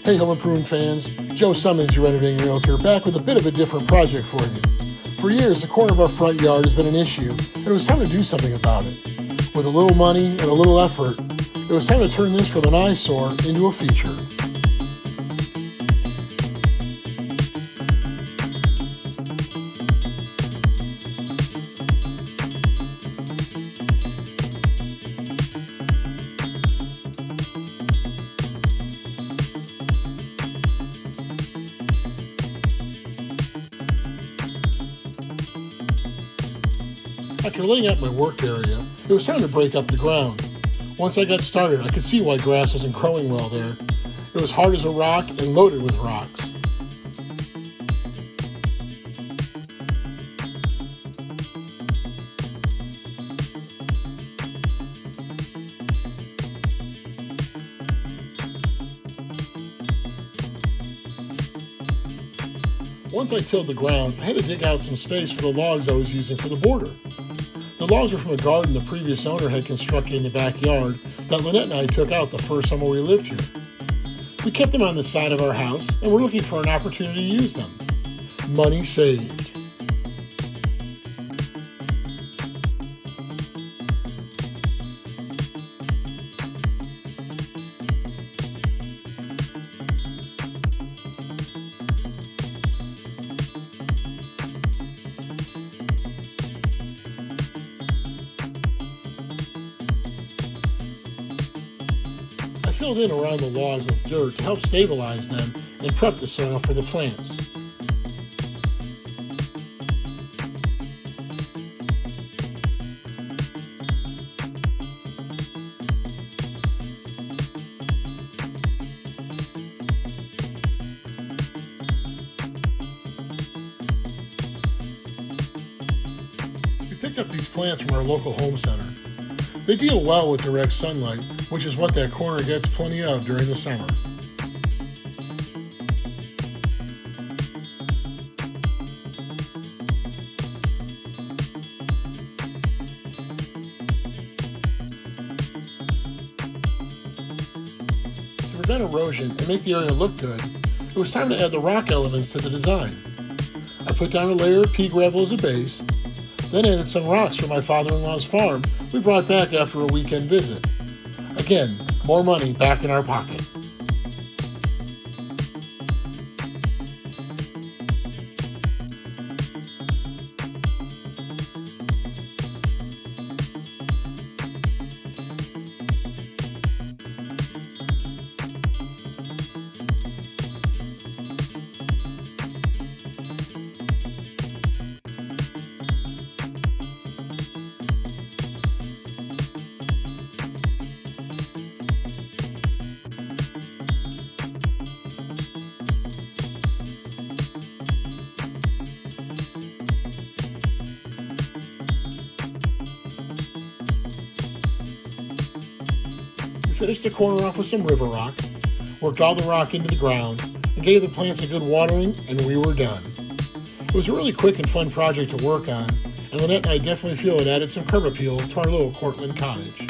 Hey home improvement fans, Joe Summons, your renovating realtor, back with a bit of a different project for you. For years, the corner of our front yard has been an issue, and it was time to do something about it. With a little money and a little effort, it was time to turn this from an eyesore into a feature. After laying out my work area, it was time to break up the ground. Once I got started, I could see why grass wasn't growing well there. It was hard as a rock and loaded with rocks. Once I tilled the ground, I had to dig out some space for the logs I was using for the border. The logs were from a garden the previous owner had constructed in the backyard that Lynette and I took out the first summer we lived here. We kept them on the side of our house and were looking for an opportunity to use them. Money saved. I filled in around the logs with dirt to help stabilize them and prep the soil for the plants. We picked up these plants from our local home center. They deal well with direct sunlight, which is what that corner gets plenty of during the summer. To prevent erosion and make the area look good, it was time to add the rock elements to the design. I put down a layer of pea gravel as a base, then added some rocks from my father-in-law's farm we brought back after a weekend visit. Again, more money back in our pocket. Finished the corner off with some river rock, worked all the rock into the ground, and gave the plants a good watering, and we were done. It was a really quick and fun project to work on, and Lynette and I definitely feel it added some curb appeal to our little Cortland cottage.